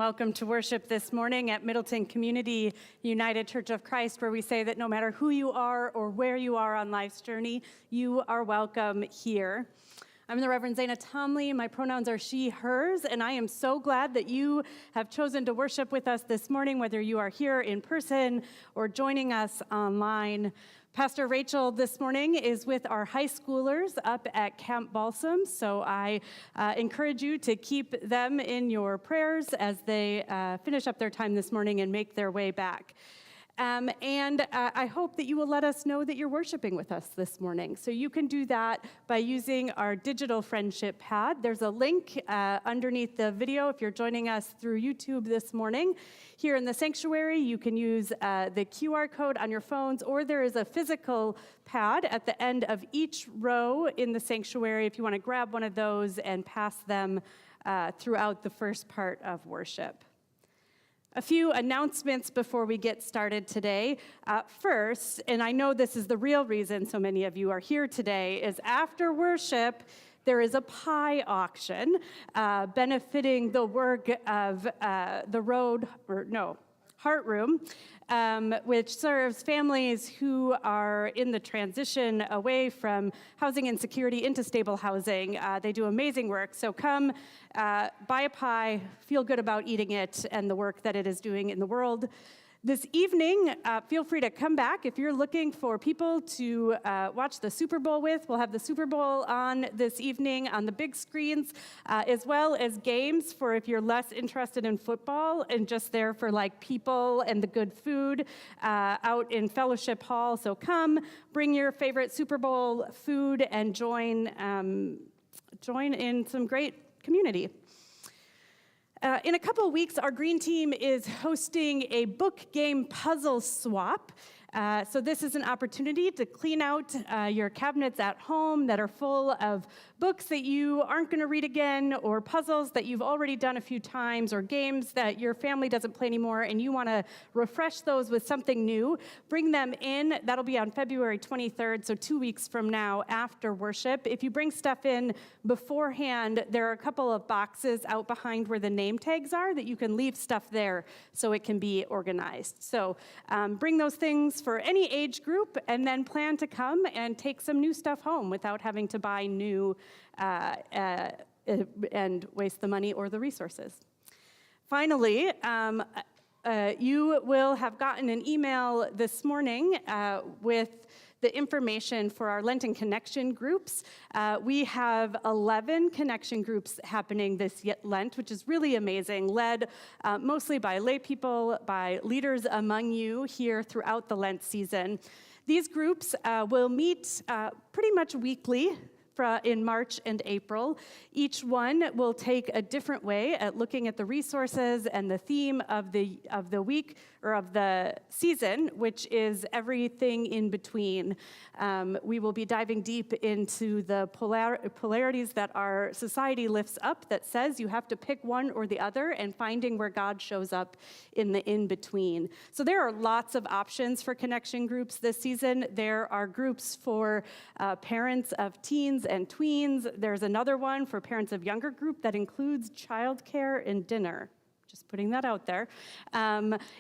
Welcome to worship this morning at Middleton Community United Church of Christ, where we say that no matter who you are or where you are on life's journey, you are welcome here. I'm the Reverend Zayna Thomley. My pronouns are she, hers, and I am so glad that you have chosen to worship with us this morning, whether you are here in person or joining us online. Pastor Rachel this morning is with our high schoolers up at Camp Balsam, so I encourage you to keep them in your prayers as they finish up their time this morning and make their way back. I hope that you will let us know that you're worshiping with us this morning. So you can do that by using our digital friendship pad. There's a link underneath the video if you're joining us through YouTube this morning. Here in the sanctuary, you can use the QR code on your phones, or there is a physical pad at the end of each row in the sanctuary if you want to grab one of those and pass them throughout the first part of worship. A few announcements before we get started today. First, and I know this is the real reason so many of you are here today, is after worship, there is a pie auction benefiting the work of Heart Room, which serves families who are in the transition away from housing insecurity into stable housing. They do amazing work, so come buy a pie, feel good about eating it and the work that it is doing in the world. This evening, feel free to come back if you're looking for people to watch the Super Bowl with. We'll have the Super Bowl on this evening on the big screens, as well as games for if you're less interested in football and just there for like people and the good food out in Fellowship Hall. So come, bring your favorite Super Bowl food and join in some great community. In a couple of weeks, our green team is hosting a book game puzzle swap. So this is an opportunity to clean out your cabinets at home that are full of books that you aren't going to read again, or puzzles that you've already done a few times, or games that your family doesn't play anymore, and you want to refresh those with something new. Bring them in. That'll be on February 23rd, so 2 weeks from now after worship. If you bring stuff in beforehand, there are a couple of boxes out behind where the name tags are that you can leave stuff there so it can be organized. So bring those things for any age group, and then plan to come and take some new stuff home without having to buy new and waste the money or the resources. Finally, you will have gotten an email this morning with the information for our Lenten Connection groups. We have 11 connection groups happening this Lent, which is really amazing, led mostly by lay people, by leaders among you here throughout the Lent season. These groups will meet pretty much weekly in March and April. Each one will take a different way at looking at the resources and the theme of the week or of the season, which is everything in between. We will be diving deep into the polarities that our society lifts up that says you have to pick one or the other, and finding where God shows up in the in-between. So there are lots of options for connection groups this season. There are groups for parents of teens and tweens. There's another one for parents of younger group that includes childcare and dinner. Just putting that out there.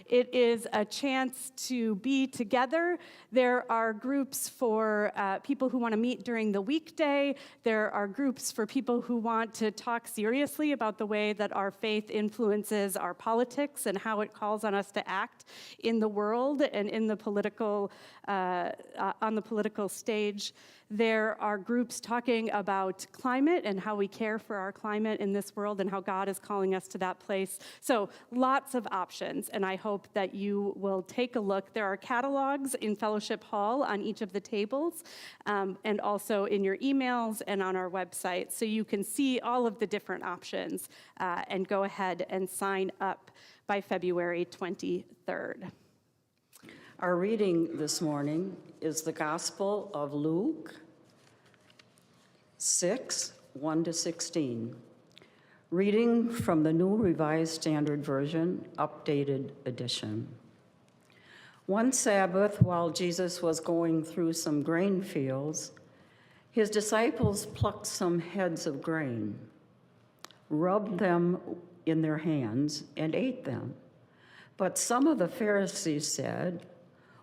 It is a chance to be together. There are groups for people who want to meet during the weekday. There are groups for people who want to talk seriously about the way that our faith influences our politics and how it calls on us to act in the world and in the political, on the political stage. There are groups talking about climate and how we care for our climate in this world and how God is calling us to that place. So lots of options, and I hope that you will take a look. There are catalogs in Fellowship Hall on each of the tables, and also in your emails and on our website, so you can see all of the different options and go ahead and sign up by February 23rd. Our reading this morning is the Gospel of Luke 6, 1-16. Reading from the New Revised Standard Version, updated edition. One Sabbath, while Jesus was going through some grain fields, his disciples plucked some heads of grain, rubbed them in their hands and ate them. But some of the Pharisees said,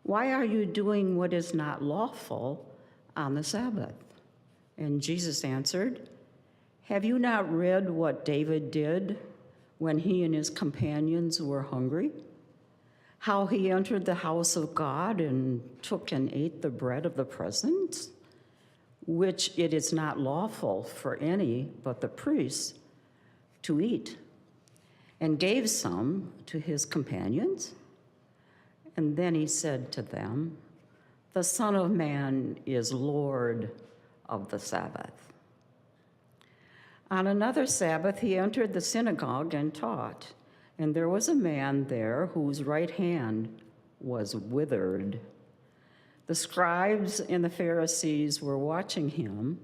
"Why are you doing what is not lawful on the Sabbath?" And Jesus answered, "Have you not read what David did when he and his companions were hungry? How he entered the house of God and took and ate the bread of the presence, which it is not lawful for any but the priests to eat, and gave some to his companions?" And then he said to them, "The Son of Man is Lord of the Sabbath." On another Sabbath, he entered the synagogue and taught, and there was a man there whose right hand was withered. The scribes and the Pharisees were watching him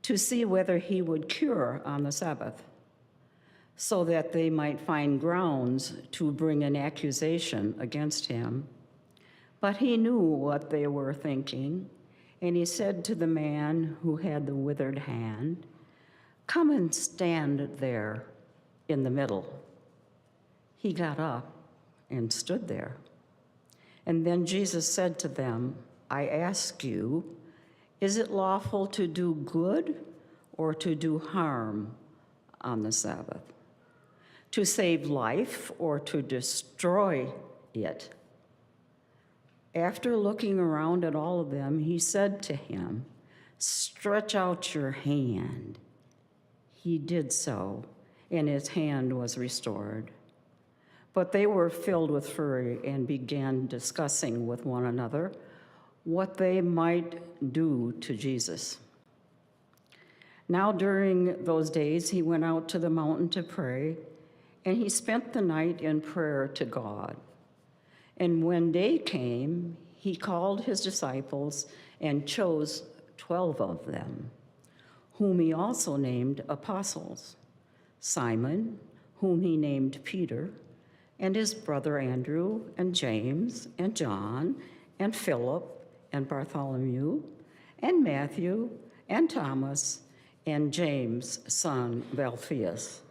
to see whether he would cure on the Sabbath, so that they might find grounds to bring an accusation against him. But he knew what they were thinking, and he said to the man who had the withered hand, "Come and stand there in the middle." He got up and stood there. And then Jesus said to them, "I ask you, is it lawful to do good or to do harm on the Sabbath? To save life or to destroy it?" After looking around at all of them, he said to him, "Stretch out your hand." He did so, and his hand was restored. But they were filled with fury and began discussing with one another what they might do to Jesus. Now during those days, he went out to the mountain to pray, and he spent the night in prayer to God. And when day came, he called his disciples and chose 12 of them, whom he also named apostles: Simon, whom he named Peter, and his brother Andrew, and James, and John, and Philip, and Bartholomew, and Matthew, and Thomas, and James, son of Alphaeus,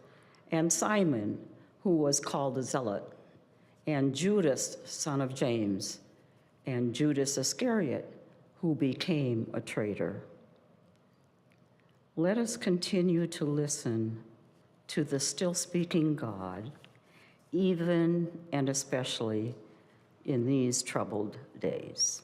and Simon, who was called a zealot, and Judas, son of James, and Judas Iscariot, who became a traitor. Let us continue to listen to the still speaking God, even and especially in these troubled days.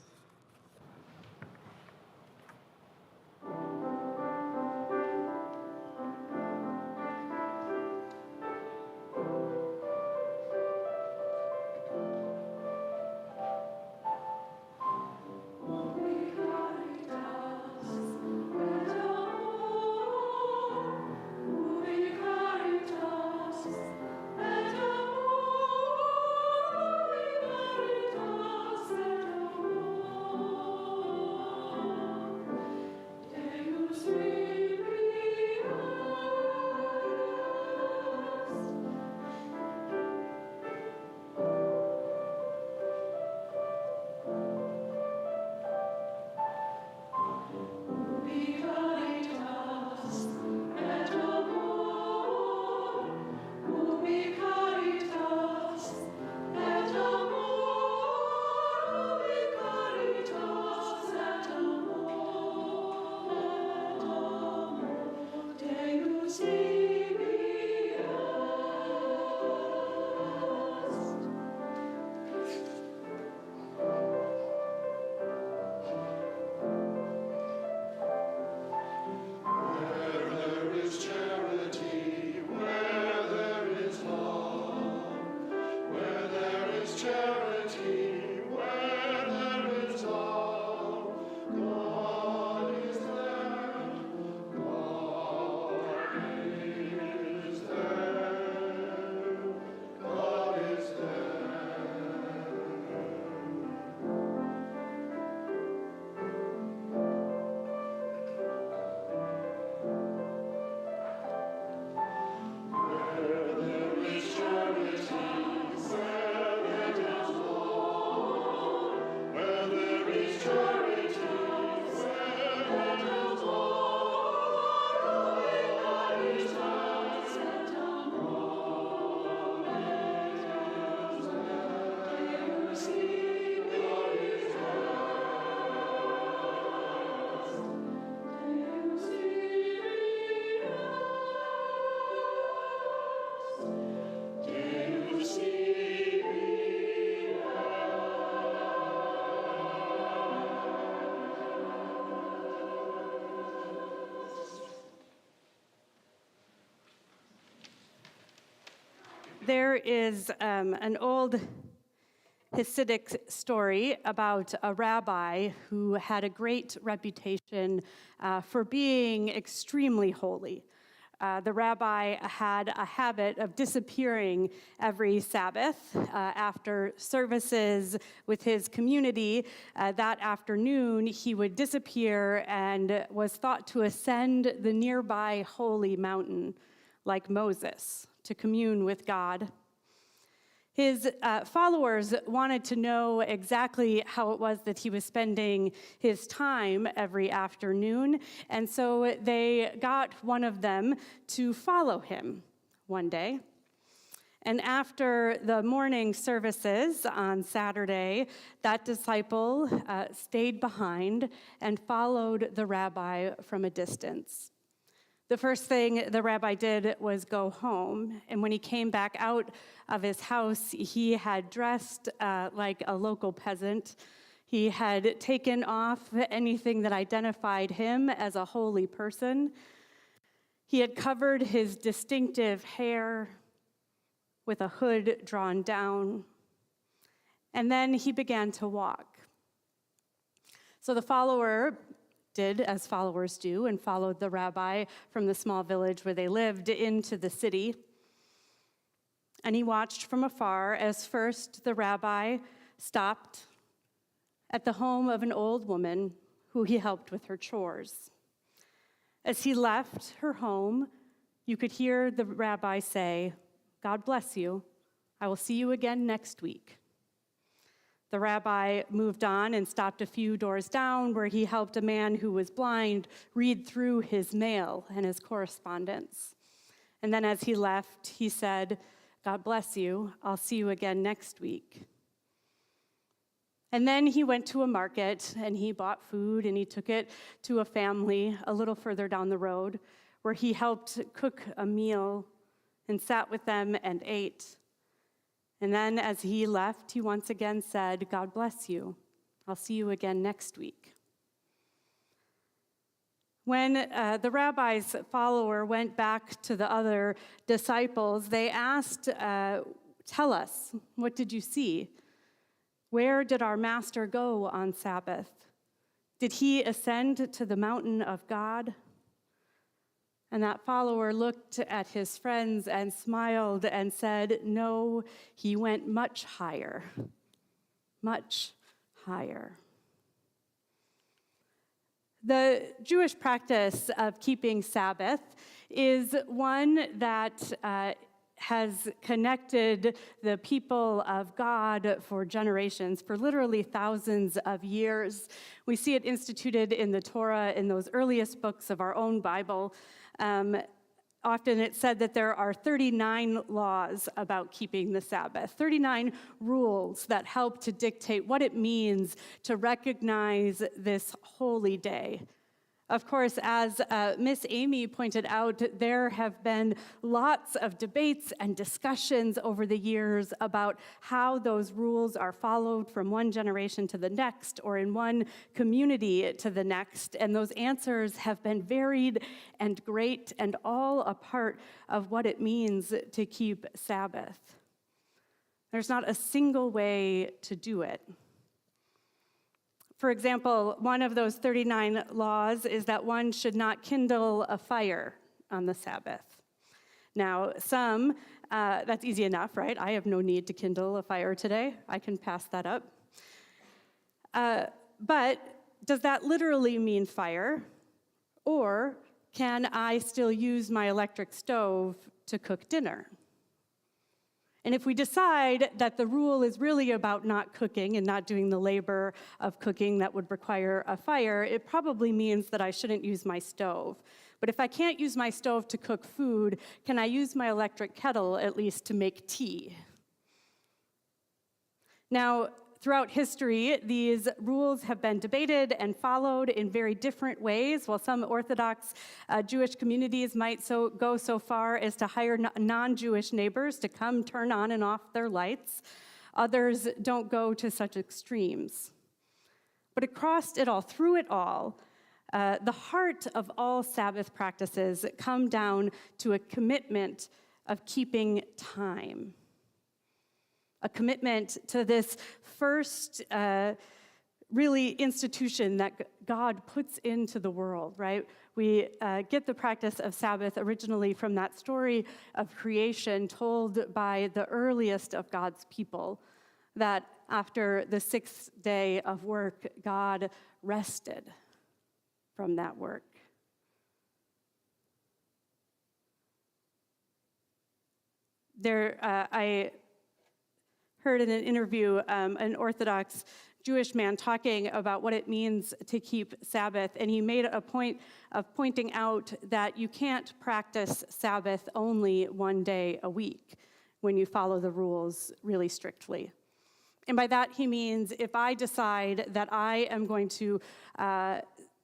there is an old Hasidic story about a rabbi who had a great reputation for being extremely holy. The rabbi had a habit of disappearing every Sabbath after services with his community. That afternoon, he would disappear and was thought to ascend the nearby holy mountain, like Moses, to commune with God. His followers wanted to know exactly how it was that he was spending his time every afternoon, and so they got one of them to follow him one day. And after the morning services on Saturday, that disciple stayed behind and followed the rabbi from a distance. The first thing the rabbi did was go home, and when he came back out of his house, he had dressed like a local peasant. He had taken off anything that identified him as a holy person. He had covered his distinctive hair with a hood drawn down, and then he began to walk. So the follower did as followers do and followed the rabbi from the small village where they lived into the city. And he watched from afar as first the rabbi stopped at the home of an old woman who he helped with her chores. As he left her home, you could hear the rabbi say, "God bless you. I will see you again next week." The rabbi moved on and stopped a few doors down where he helped a man who was blind read through his mail and his correspondence. And then as he left, he said, "God bless you. I'll see you again next week." And then he went to a market and he bought food and he took it to a family a little further down the road where he helped cook a meal and sat with them and ate. And then as he left, he once again said, "God bless you. I'll see you again next week." When the rabbi's follower went back to the other disciples, they asked, "Tell us, what did you see? Where did our master go on Sabbath? Did he ascend to the mountain of God?" And that follower looked at his friends and smiled and said, "No, he went much higher, much higher." The Jewish practice of keeping Sabbath is one that has connected the people of God for generations, for literally thousands of years. We see it instituted in the Torah, in those earliest books of our own Bible. Often it's said that there are 39 laws about keeping the Sabbath, 39 rules that help to dictate what it means to recognize this holy day. Of course, as Miss Amy pointed out, there have been lots of debates and discussions over the years about how those rules are followed from one generation to the next or in one community to the next. And those answers have been varied and great and all a part of what it means to keep Sabbath. There's not a single way to do it. For example, one of those 39 laws is that one should not kindle a fire on the Sabbath. Now, that's easy enough, right? I have no need to kindle a fire today. I can pass that up. But does that literally mean fire? Or can I still use my electric stove to cook dinner? And if we decide that the rule is really about not cooking and not doing the labor of cooking that would require a fire, it probably means that I shouldn't use my stove. But if I can't use my stove to cook food, can I use my electric kettle at least to make tea? Now, throughout history, these rules have been debated and followed in very different ways. While some Orthodox Jewish communities might go so far as to hire non-Jewish neighbors to come turn on and off their lights, others don't go to such extremes. But across it all, through it all, the heart of all Sabbath practices come down to a commitment of keeping time. a commitment to this first really institution that God puts into the world, right? We get the practice of Sabbath originally from that story of creation told by the earliest of God's people, that after the sixth day of work, God rested from that work. I heard in an interview an Orthodox Jewish man talking about what it means to keep Sabbath, and he made a point of pointing out that you can't practice Sabbath only one day a week when you follow the rules really strictly. And by that he means if I decide that I am going to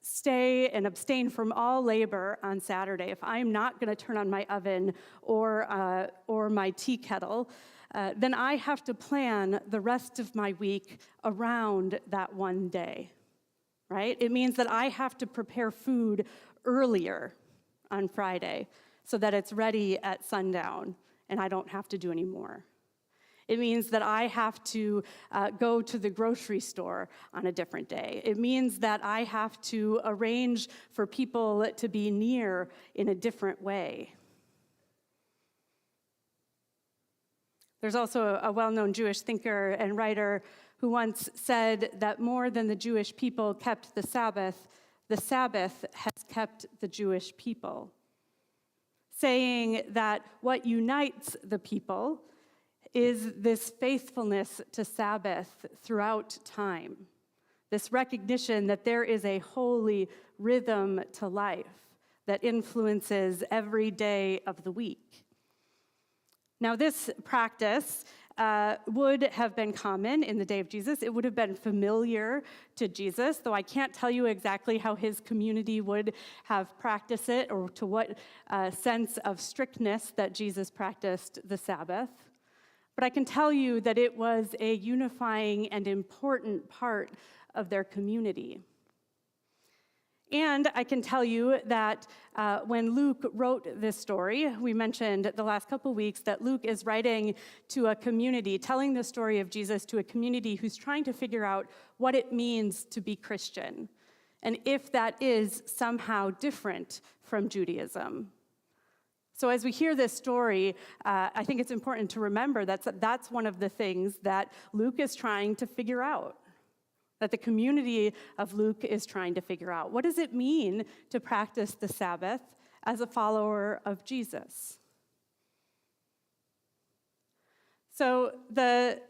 stay and abstain from all labor on Saturday, if I'm not going to turn on my oven or my tea kettle, then I have to plan the rest of my week around that one day, right? It means that I have to prepare food earlier on Friday so that it's ready at sundown and I don't have to do any more. It means that I have to go to the grocery store on a different day. It means that I have to arrange for people to be near in a different way. There's also a well-known Jewish thinker and writer who once said that more than the Jewish people kept the Sabbath has kept the Jewish people, saying that what unites the people is this faithfulness to Sabbath throughout time, this recognition that there is a holy rhythm to life that influences every day of the week. Now, this practice would have been common in the day of Jesus. It would have been familiar to Jesus, though I can't tell you exactly how his community would have practiced it or to what sense of strictness that Jesus practiced the Sabbath. But I can tell you that it was a unifying and important part of their community. And I can tell you that when Luke wrote this story, we mentioned the last couple weeks that Luke is writing to a community, telling the story of Jesus to a community who's trying to figure out what it means to be Christian, and if that is somehow different from Judaism. So as we hear this story, I think it's important to remember that's one of the things that Luke is trying to figure out, that the community of Luke is trying to figure out. What does it mean to practice the Sabbath as a follower of Jesus? So the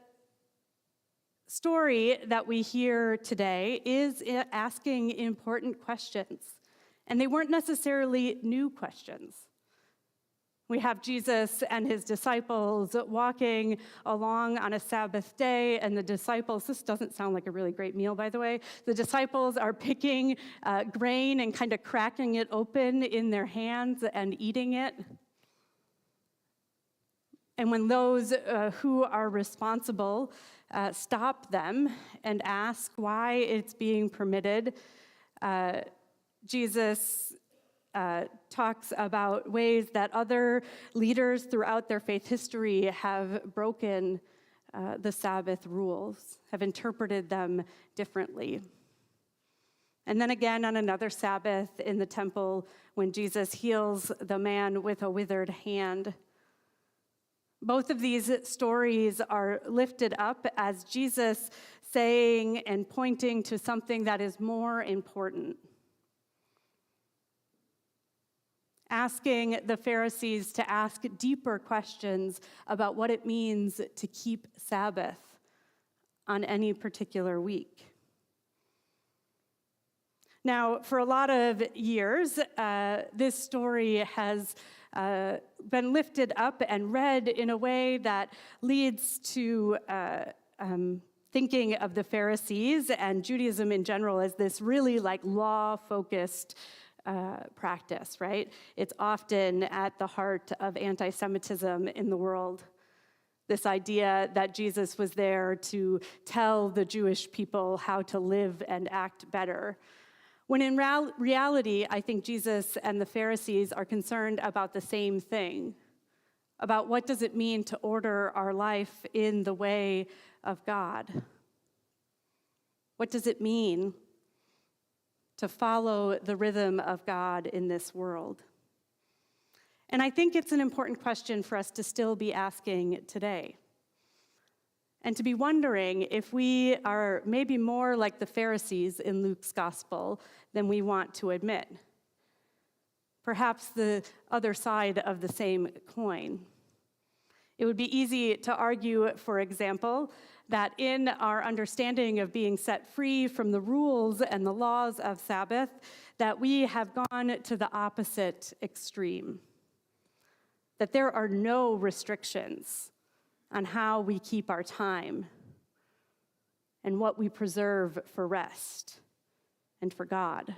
story that we hear today is asking important questions, and they weren't necessarily new questions. We have Jesus and his disciples walking along on a Sabbath day, and the disciples, this doesn't sound like a really great meal, by the way. The disciples are picking grain and kind of cracking it open in their hands and eating it. And when those who are responsible stop them and ask why it's being permitted, Jesus talks about ways that other leaders throughout their faith history have broken the Sabbath rules, have interpreted them differently. And then again on another Sabbath in the temple when Jesus heals the man with a withered hand. Both of these stories are lifted up as Jesus saying and pointing to something that is more important. Asking the Pharisees to ask deeper questions about what it means to keep Sabbath on any particular week. Now, for a lot of years, this story has been lifted up and read in a way that leads to thinking of the Pharisees and Judaism in general as this really law-focused practice, right? It's often at the heart of anti-Semitism in the world. This idea that Jesus was there to tell the Jewish people how to live and act better. When in reality, I think Jesus and the Pharisees are concerned about the same thing, about what does it mean to order our life in the way of God. What does it mean to follow the rhythm of God in this world? And I think it's an important question for us to still be asking today. And to be wondering if we are maybe more like the Pharisees in Luke's gospel than we want to admit. Perhaps the other side of the same coin. It would be easy to argue, for example, that in our understanding of being set free from the rules and the laws of Sabbath, that we have gone to the opposite extreme. That there are no restrictions on how we keep our time and what we preserve for rest and for God.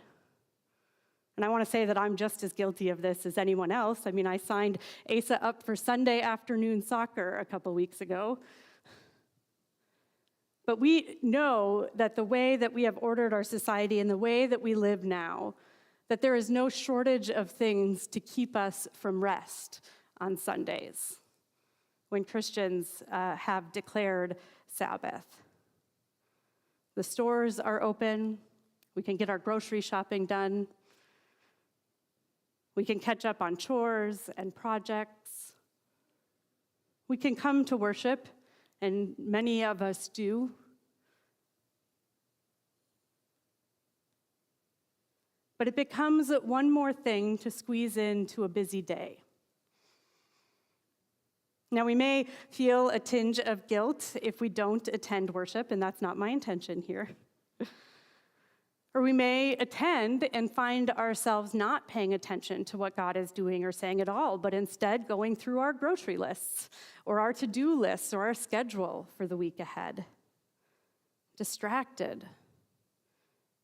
And I want to say that I'm just as guilty of this as anyone else. I mean, I signed Asa up for Sunday afternoon soccer a couple weeks ago. But we know that the way that we have ordered our society and the way that we live now, that there is no shortage of things to keep us from rest on Sundays when Christians have declared Sabbath. The stores are open. We can get our grocery shopping done. We can catch up on chores and projects. We can come to worship, and many of us do. But it becomes one more thing to squeeze into a busy day. Now, we may feel a tinge of guilt if we don't attend worship, and that's not my intention here. Or we may attend and find ourselves not paying attention to what God is doing or saying at all, but instead going through our grocery lists or our to-do lists or our schedule for the week ahead. Distracted,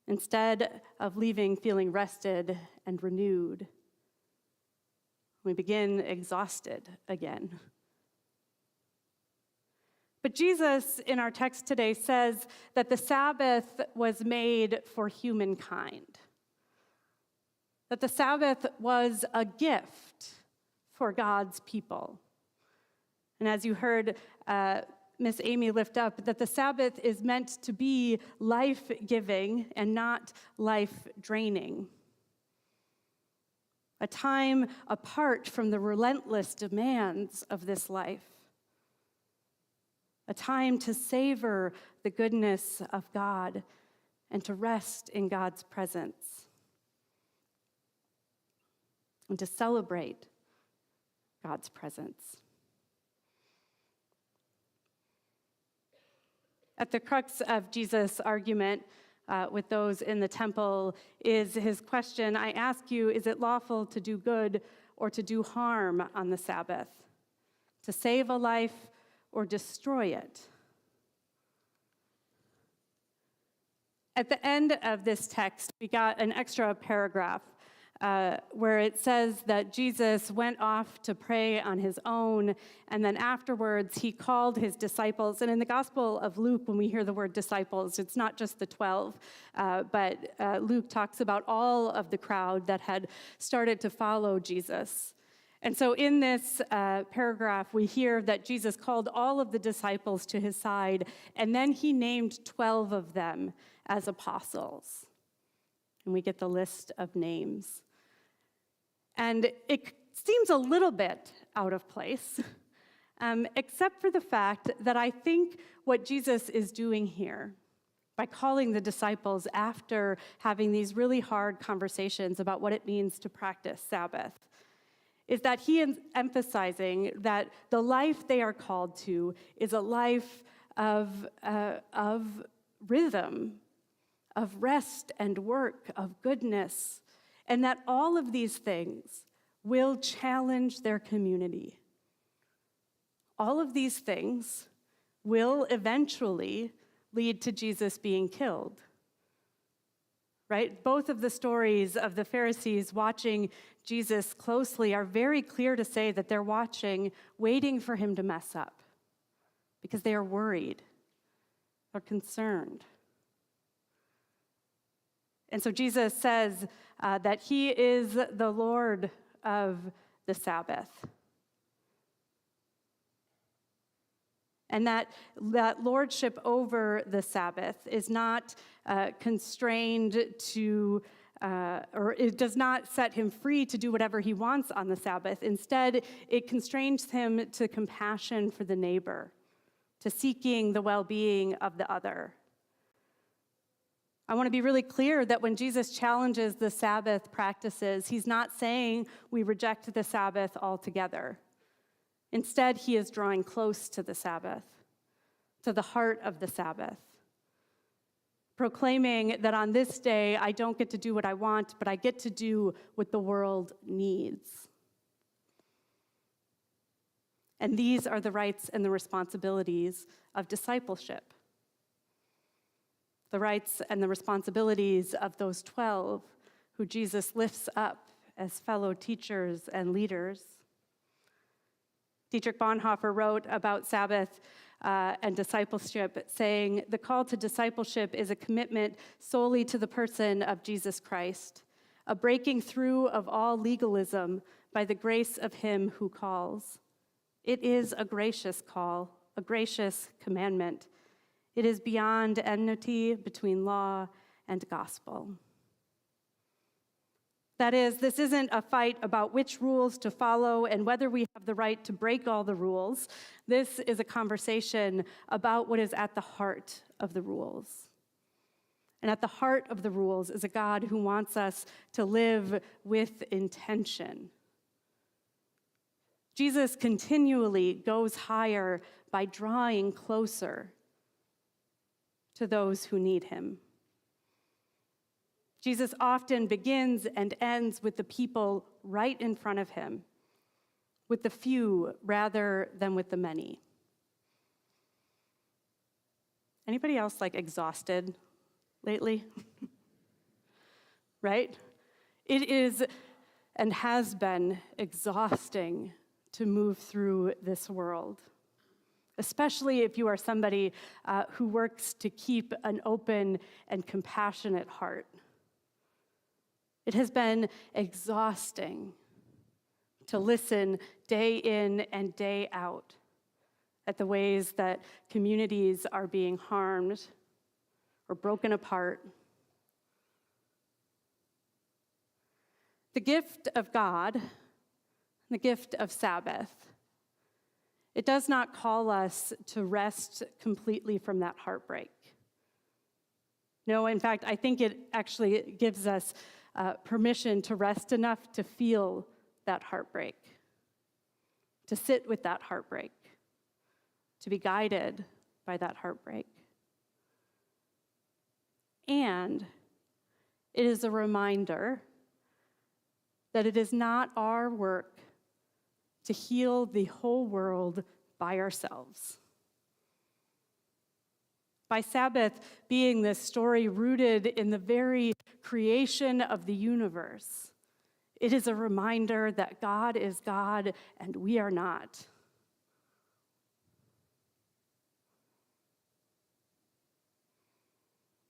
instead of leaving feeling rested and renewed. We begin exhausted again. But Jesus, in our text today, says that the Sabbath was made for humankind. That the Sabbath was a gift for God's people. And as you heard Miss Amy lift up, that the Sabbath is meant to be life-giving and not life-draining. A time apart from the relentless demands of this life. A time to savor the goodness of God and to rest in God's presence. And to celebrate God's presence. At the crux of Jesus' argument with those in the temple is his question, I ask you, is it lawful to do good or to do harm on the Sabbath? To save a life or destroy it? At the end of this text, we got an extra paragraph where it says that Jesus went off to pray on his own, and then afterwards he called his disciples. And in the Gospel of Luke, when we hear the word disciples, it's not just the 12, but Luke talks about all of the crowd that had started to follow Jesus. And so in this paragraph, we hear that Jesus called all of the disciples to his side, and then he named 12 of them as apostles. And we get the list of names. And it seems a little bit out of place, except for the fact that I think what Jesus is doing here, by calling the disciples after having these really hard conversations about what it means to practice Sabbath, is that he is emphasizing that the life they are called to is a life of rhythm, of rest and work, of goodness, and that all of these things will challenge their community. All of these things will eventually lead to Jesus being killed. Right? Both of the stories of the Pharisees watching Jesus closely are very clear to say that they're watching, waiting for him to mess up because they are worried or concerned. And so Jesus says that he is the Lord of the Sabbath. and that lordship over the Sabbath is not constrained to, or it does not set him free to do whatever he wants on the Sabbath. Instead, it constrains him to compassion for the neighbor, to seeking the well-being of the other. I want to be really clear that when Jesus challenges the Sabbath practices, he's not saying we reject the Sabbath altogether. Instead, he is drawing close to the Sabbath, to the heart of the Sabbath, proclaiming that on this day, I don't get to do what I want, but I get to do what the world needs. And these are the rights and the responsibilities of discipleship. The rights and the responsibilities of those 12 who Jesus lifts up as fellow teachers and leaders. Dietrich Bonhoeffer wrote about Sabbath and discipleship, saying, "The call to discipleship is a commitment solely to the person of Jesus Christ, a breaking through of all legalism by the grace of him who calls. It is a gracious call, a gracious commandment. It is beyond enmity between law and gospel." That is, this isn't a fight about which rules to follow and whether we have the right to break all the rules. This is a conversation about what is at the heart of the rules. And at the heart of the rules is a God who wants us to live with intention. Jesus continually goes higher by drawing closer to those who need him. Jesus often begins and ends with the people right in front of him, with the few rather than with the many. Anybody else exhausted lately? Right? It is and has been exhausting to move through this world, especially if you are somebody who works to keep an open and compassionate heart. It has been exhausting to listen day in and day out at the ways that communities are being harmed or broken apart. The gift of God, the gift of Sabbath, it does not call us to rest completely from that heartbreak. No, in fact, I think it actually gives us permission to rest enough to feel that heartbreak, to sit with that heartbreak, to be guided by that heartbreak. And it is a reminder that it is not our work to heal the whole world by ourselves. By Sabbath being this story rooted in the very creation of the universe, it is a reminder that God is God and we are not.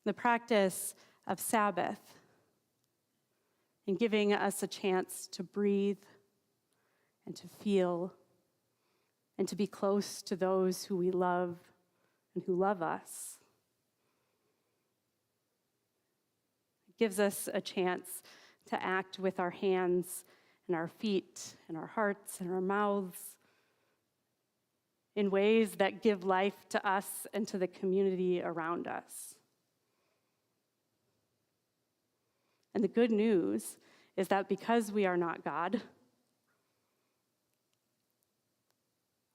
The practice of Sabbath in giving us a chance to breathe and to feel and to be close to those who we love and who love us. It gives us a chance to act with our hands and our feet and our hearts and our mouths in ways that give life to us and to the community around us. And the good news is that because we are not God,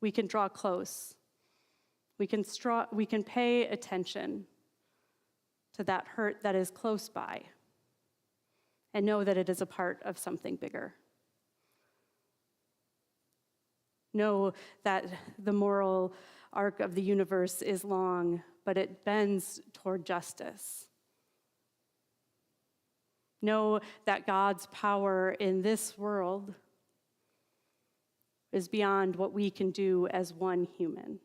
we can draw close. We can pay attention to that hurt that is close by and know that it is a part of something bigger. Know that the moral arc of the universe is long, but it bends toward justice. Know that God's power in this world is beyond what we can do as one human.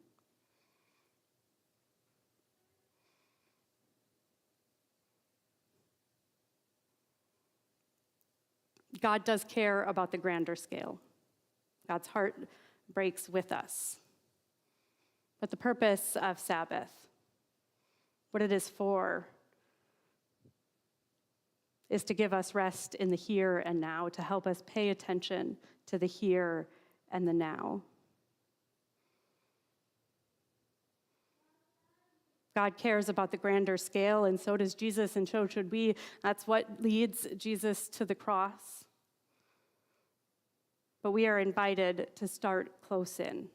God does care about the grander scale. God's heart breaks with us. But the purpose of Sabbath, what it is for, is to give us rest in the here and now, to help us pay attention to the here and the now. God cares about the grander scale, and so does Jesus, and so should we. That's what leads Jesus to the cross. But we are invited to start close in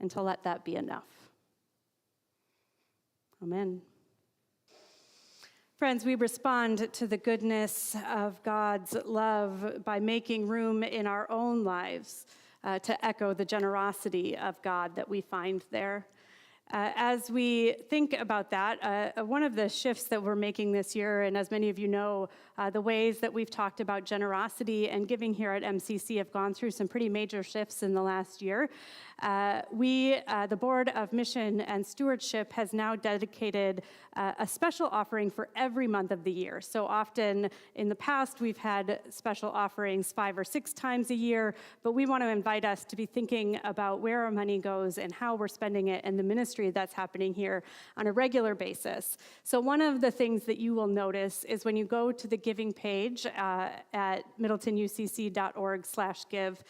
and to let that be enough. Amen. Friends, we respond to the goodness of God's love by making room in our own lives to echo the generosity of God that we find there. As we think about that, one of the shifts that we're making this year, and as many of you know, the ways that we've talked about generosity and giving here at MCC have gone through some pretty major shifts in the last year. The Board of Mission and Stewardship has now dedicated a special offering for every month of the year. So often in the past, we've had special offerings 5 or 6 times a year, but we want to invite us to be thinking about where our money goes and how we're spending it and the ministry that's happening here on a regular basis. So one of the things that you will notice is when you go to the giving page at middletonucc.org/give,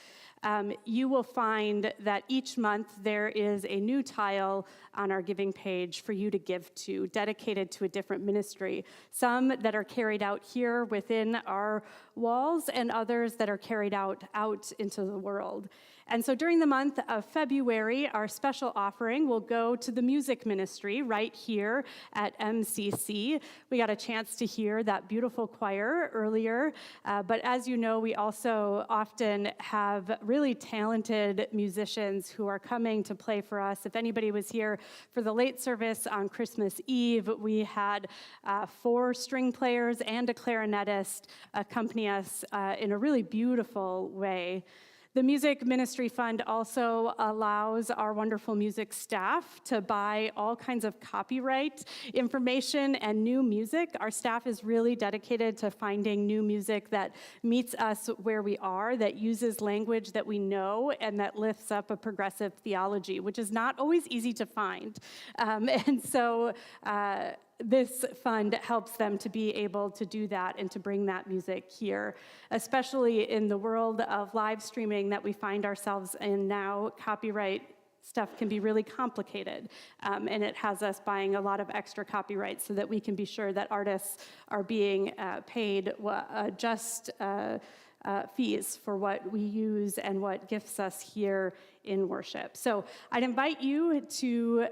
you will find that each month there is a new tile on our giving page for you to give to, dedicated to a different ministry. Some that are carried out here within our walls, and others that are carried out into the world. And so during the month of February, our special offering will go to the music ministry right here at MCC. We got a chance to hear that beautiful choir earlier, but as you know, we also often have really talented musicians who are coming to play for us. If anybody was here for the late service on Christmas Eve, we had 4 string players and a clarinetist accompany us in a really beautiful way. The Music Ministry Fund also allows our wonderful music staff to buy all kinds of copyright information and new music. Our staff is really dedicated to finding new music that meets us where we are, that uses language that we know, and that lifts up a progressive theology, which is not always easy to find. This fund helps them to be able to do that and to bring that music here, especially in the world of live streaming that we find ourselves in now. Copyright stuff can be really complicated, and it has us buying a lot of extra copyrights so that we can be sure that artists are being paid just fees for what we use and what gifts us here in worship. So I'd invite you to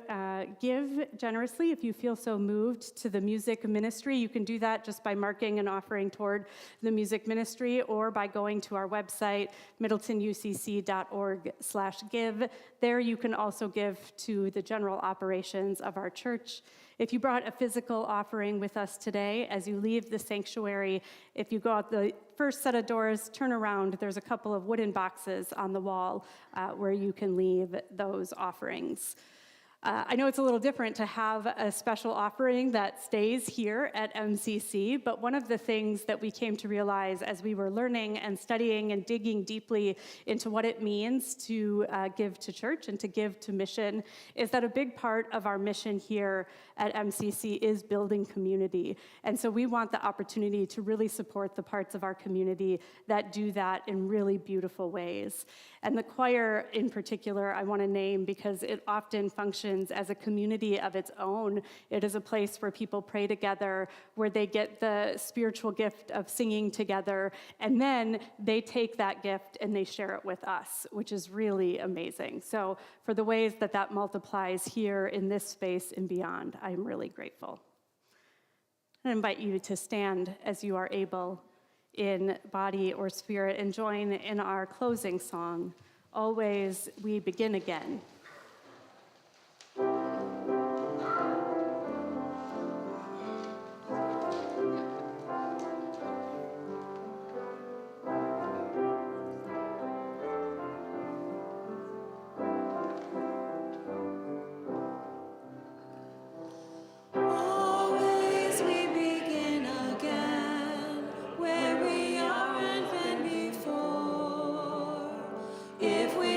give generously if you feel so moved to the music ministry. You can do that just by marking an offering toward the music ministry or by going to our website, middletonucc.org/give. There you can also give to the general operations of our church. If you brought a physical offering with us today, as you leave the sanctuary, if you go out the first set of doors, turn around, there's a couple of wooden boxes on the wall where you can leave those offerings. I know it's a little different to have a special offering that stays here at MCC, but one of the things that we came to realize as we were learning and studying and digging deeply into what it means to give to church and to give to mission is that a big part of our mission here at MCC is building community. And so we want the opportunity to really support the parts of our community that do that in really beautiful ways. And the choir in particular, I want to name because it often functions as a community of its own. It is a place where people pray together, where they get the spiritual gift of singing together, and then they take that gift and they share it with us, which is really amazing. So for the ways that that multiplies here in this space and beyond, I'm really grateful. I invite you to stand as you are able in body or spirit and join in our closing song, Always We Begin Again.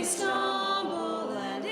Stumble and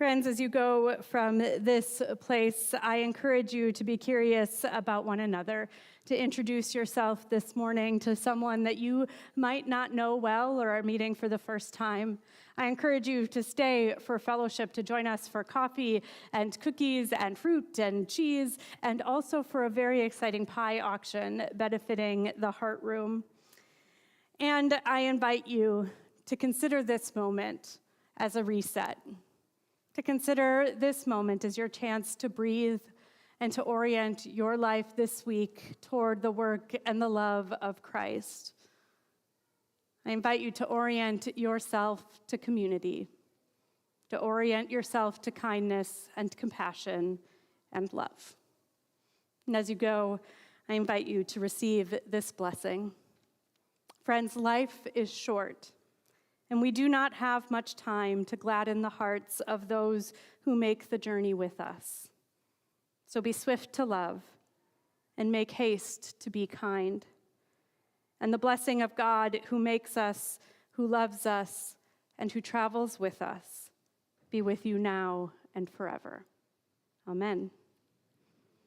Friends, as you go from this place, I encourage you to be curious about one another, to introduce yourself this morning to someone that you might not know well or are meeting for the first time. I encourage you to stay for fellowship, to join us for coffee and cookies and fruit and cheese, and also for a very exciting pie auction benefiting the Heart Room. And I invite you to consider this moment as a reset, to consider this moment as your chance to breathe and to orient your life this week toward the work and the love of Christ. I invite you to orient yourself to community, to orient yourself to kindness and compassion and love. And as you go, I invite you to receive this blessing. Friends, life is short, and we do not have much time to gladden the hearts of those who make the journey with us. So be swift to love and make haste to be kind. And the blessing of God who makes us, who loves us, and who travels with us be with you now and forever. Amen.